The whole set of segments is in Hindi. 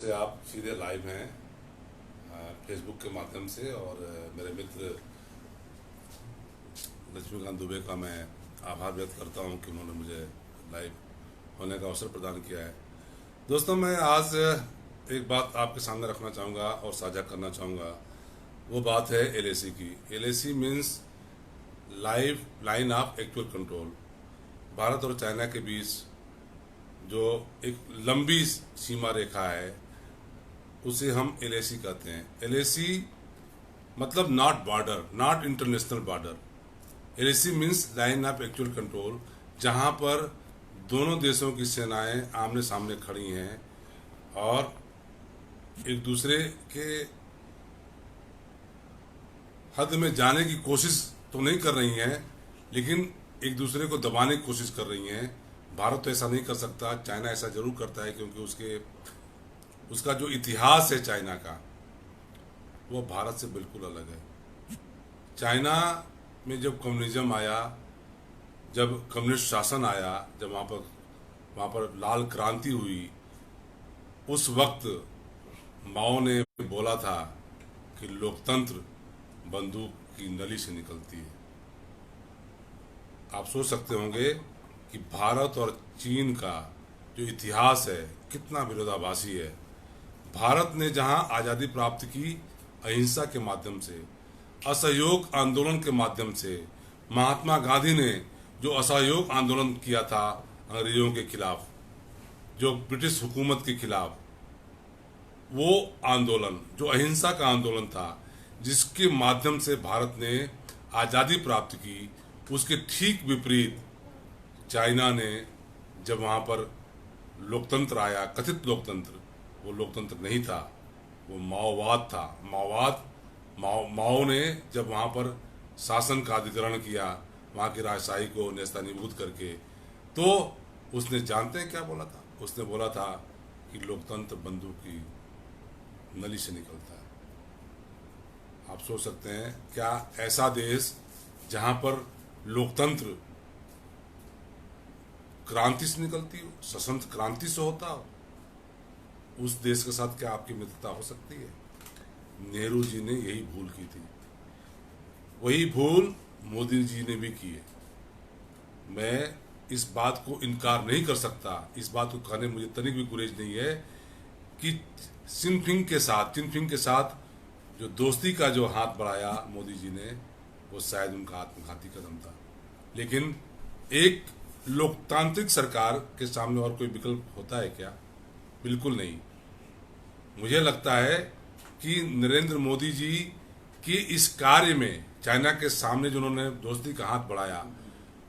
से आप सीधे लाइव हैं फेसबुक के माध्यम से। और मेरे मित्र लक्ष्मीकांत दुबे का मैं आभार व्यक्त करता हूं कि उन्होंने मुझे लाइव होने का अवसर प्रदान किया है। दोस्तों, मैं आज एक बात आपके सामने रखना चाहूँगा और साझा करना चाहूँगा। वो बात है एलएसी की। LAC means live line of actual control. Bharat और चाइना के बीच जो एक लंबी सीमा रेखा है उसे हम एलएसी कहते हैं। एलएसी मतलब not border, not international border. LAC means line of actual control, जहां पर दोनों देशों की सेनाएं आमने सामने खड़ी हैं और एक दूसरे के हद में जाने की कोशिश तो नहीं कर रही हैं, लेकिन एक दूसरे को दबाने की कोशिश कर रही हैं। भारत तो ऐसा नहीं कर सकता, चाइना ऐसा जरूर करता है, क्योंकि उसका जो इतिहास है चाइना का, वो भारत से बिल्कुल अलग है। चाइना में जब कम्युनिज्म आया, जब कम्युनिस्ट शासन आया, जब वहाँ पर लाल क्रांति हुई, उस वक्त माओ ने बोला था कि लोकतंत्र बंदूक की नली से निकलती है। आप सोच सकते होंगे कि भारत और चीन का जो इतिहास है कितना विरोधाभासी है। भारत ने जहां आज़ादी प्राप्त की अहिंसा के माध्यम से, असहयोग आंदोलन के माध्यम से, महात्मा गांधी ने जो असहयोग आंदोलन किया था अंग्रेजों के खिलाफ, जो ब्रिटिश हुकूमत के खिलाफ, वो आंदोलन जो अहिंसा का आंदोलन था, जिसके माध्यम से भारत ने आज़ादी प्राप्त की, उसके ठीक विपरीत चाइना ने जब वहाँ पर लोकतंत्र आया, कथित लोकतंत्र, वो लोकतंत्र नहीं था, वो माओवाद था। माओ ने जब वहाँ पर शासन का अधिग्रहण किया, वहाँ की राजशाही को नेस्तनाबूद करके, तो उसने जानते हैं क्या बोला था? उसने बोला था कि लोकतंत्र बंदूक की नली से निकलता है। आप सोच सकते हैं, क्या ऐसा देश जहाँ पर लोकतंत्र क्रांति से निकलती हो, सशस्त्र क्रांति से होता हो, उस देश के साथ क्या आपकी मित्रता हो सकती है? नेहरू जी ने यही भूल की थी, वही भूल मोदी जी ने भी की है। मैं इस बात को इनकार नहीं कर सकता, इस बात को कहने मुझे तनिक भी गुरेज नहीं है कि जिनपिंग के साथ जो दोस्ती का जो हाथ बढ़ाया मोदी जी ने, वो शायद उनका आत्मघाती कदम था। लेकिन एक लोकतांत्रिक सरकार के सामने और कोई विकल्प होता है क्या? बिल्कुल नहीं। मुझे लगता है कि नरेंद्र मोदी जी की इस कार्य में, चाइना के सामने जो उन्होंने दोस्ती का हाथ बढ़ाया,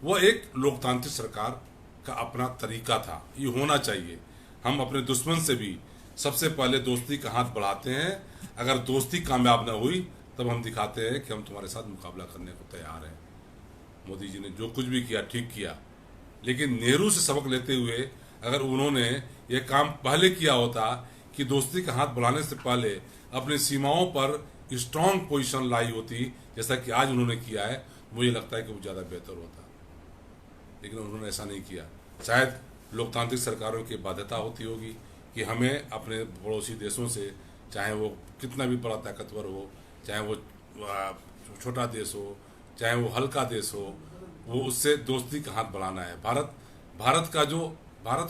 वो एक लोकतांत्रिक सरकार का अपना तरीका था। ये होना चाहिए। हम अपने दुश्मन से भी सबसे पहले दोस्ती का हाथ बढ़ाते हैं। अगर दोस्ती कामयाब ना हुई, तब हम दिखाते हैं कि हम तुम्हारे साथ मुकाबला करने को तैयार हैं। मोदी जी ने जो कुछ भी किया ठीक किया, लेकिन नेहरू से सबक लेते हुए अगर उन्होंने ये काम पहले किया होता कि दोस्ती का हाथ बढ़ाने से पहले अपनी सीमाओं पर स्ट्रांग पोजीशन लाई होती, जैसा कि आज उन्होंने किया है, मुझे लगता है कि वो ज़्यादा बेहतर होता। लेकिन उन्होंने ऐसा नहीं किया। शायद लोकतांत्रिक सरकारों की बाध्यता होती होगी कि हमें अपने पड़ोसी देशों से, चाहे वो कितना भी बड़ा ताकतवर हो, चाहे वो छोटा देश हो, चाहे वो हल्का देश हो, वो उससे दोस्ती का हाथ बढ़ाना है। भारत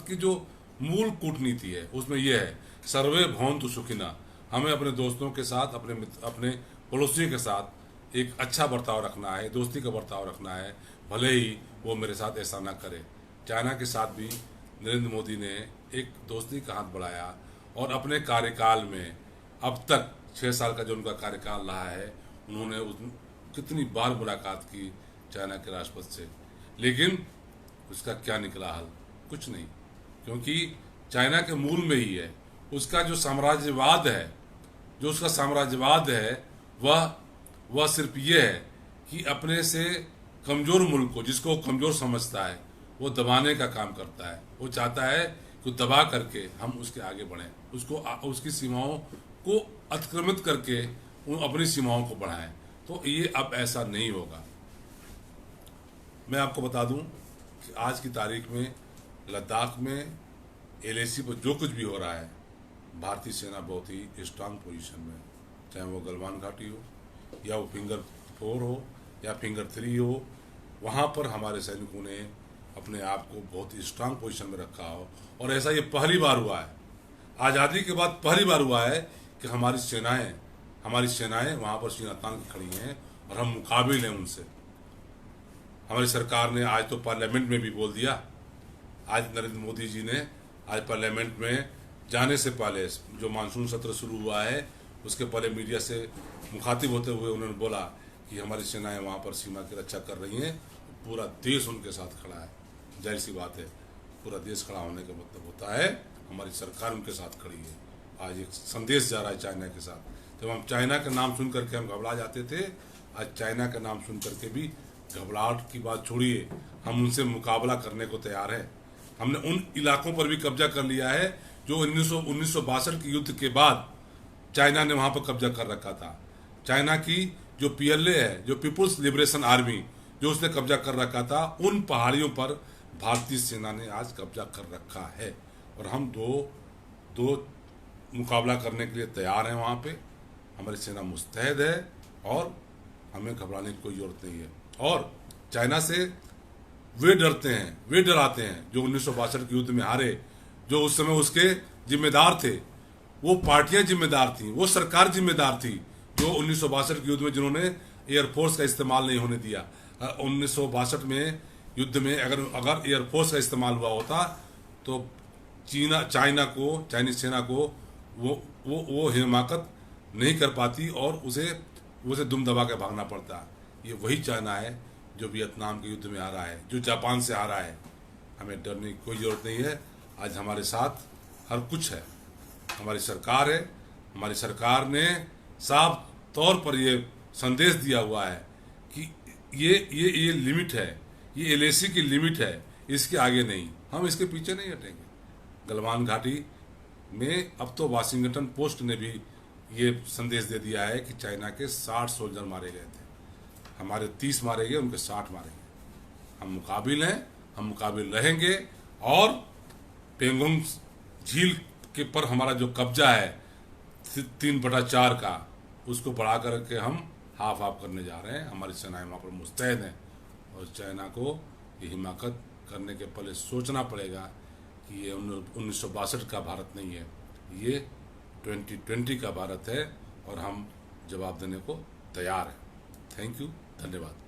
की जो मूल कूटनीति है, उसमें यह है, सर्वे भवन्तु सुखिनः। हमें अपने दोस्तों के साथ, अपने पड़ोसियों के साथ एक अच्छा बर्ताव रखना है, दोस्ती का बर्ताव रखना है, भले ही वो मेरे साथ ऐसा ना करे। चाइना के साथ भी नरेंद्र मोदी ने एक दोस्ती का हाथ बढ़ाया और अपने कार्यकाल में अब तक 6 साल का जो उनका कार्यकाल रहा है, उन्होंने कितनी बार मुलाकात की चाइना के राष्ट्रपति से, लेकिन उसका क्या निकला हल? कुछ नहीं। क्योंकि चाइना के मूल में ही है उसका जो साम्राज्यवाद है, वह सिर्फ ये है कि अपने से कमजोर मुल्क को, जिसको वो कमजोर समझता है, वो दबाने का काम करता है। वो चाहता है कि दबा करके हम उसके आगे बढ़ें, उसकी सीमाओं को अतिक्रमित करके अपनी सीमाओं को बढ़ाएं। तो ये अब ऐसा नहीं होगा। मैं आपको बता दूं कि आज की तारीख में लद्दाख में एलएसी पर जो कुछ भी हो रहा है, भारतीय सेना बहुत ही स्ट्रांग पोजीशन में, चाहे वो गलवान घाटी हो या वो फिंगर 4 हो या फिंगर 3 हो, वहाँ पर हमारे सैनिकों ने अपने आप को बहुत ही स्ट्रांग पोजीशन में रखा हो। और ऐसा ये पहली बार हुआ है, आज़ादी के बाद पहली बार हुआ है कि हमारी सेनाएं वहाँ पर सीना तान के खड़ी हैं और हम मुकाबिल हैं उनसे। हमारी सरकार ने आज तो पार्लियामेंट में भी बोल दिया, आज नरेंद्र मोदी जी ने आज पार्लियामेंट में जाने से पहले, जो मानसून सत्र शुरू हुआ है उसके पहले मीडिया से मुखातिब होते हुए उन्होंने बोला कि हमारी सेनाएं वहाँ पर सीमा की रक्षा कर रही हैं, पूरा देश उनके साथ खड़ा है। जाहिर सी बात है, पूरा देश खड़ा होने का मतलब होता है हमारी सरकार उनके साथ खड़ी है। आज एक संदेश जा रहा है चाइना के साथ। जब हम चाइना का नाम सुन करके हम घबरा जाते थे, आज चाइना का नाम सुन करके भी घबराहट की बात छोड़िए, हम उनसे मुकाबला करने को तैयार हैं। हमने उन इलाकों पर भी कब्जा कर लिया है जो 1962 के युद्ध के बाद चाइना ने वहाँ पर कब्जा कर रखा था। चाइना की जो PLA है, जो पीपुल्स लिबरेशन आर्मी, जो उसने कब्जा कर रखा था, उन पहाड़ियों पर भारतीय सेना ने आज कब्जा कर रखा है। और हम दो मुकाबला करने के लिए तैयार हैं। वहाँ पे हमारी सेना मुस्तैद है और हमें घबराने की कोई जरूरत नहीं है। और चाइना से वे डरते हैं, वे डराते हैं जो 1962 के युद्ध में हारे, जो उस समय उसके जिम्मेदार थे, वो पार्टियां जिम्मेदार थी, वो सरकार जिम्मेदार थी जो 1962 के युद्ध में जिन्होंने एयरफोर्स का इस्तेमाल नहीं होने दिया। 1962 में युद्ध में अगर एयरफोर्स का इस्तेमाल हुआ होता तो चाइनीज सेना को वो हिमाकत नहीं कर पाती और उसे दुम दबा के भागना पड़ता। ये वही चाइना है जो वियतनाम के युद्ध में हारा है, जो जापान से हारा है। हमें डरने की कोई ज़रूरत नहीं है। आज हमारे साथ हर कुछ है, हमारी सरकार है। हमारी सरकार ने साफ तौर पर ये संदेश दिया हुआ है कि ये लिमिट है, ये LAC की लिमिट है, इसके आगे नहीं, हम इसके पीछे नहीं हटेंगे। गलवान घाटी में अब तो वाशिंगटन पोस्ट ने भी ये संदेश दे दिया है कि चाइना के 60 सोल्जर मारे गए थे, हमारे 30 मारे गए, उनके 60 मारे गए। हम मुकाबिल हैं, हम मुकाबिल रहेंगे। और पेंगोंग झील के पर हमारा जो कब्जा है 3/4 का, उसको बढ़ा करके हम हाफ करने जा रहे हैं। हमारी सेनाएं वहाँ पर मुस्तैद हैं और चाइना को ये हिमाकत करने के पहले सोचना पड़ेगा कि ये 1962 का भारत नहीं है, ये 2020 का भारत है और हम जवाब देने को तैयार हैं। थैंक यू, धन्यवाद।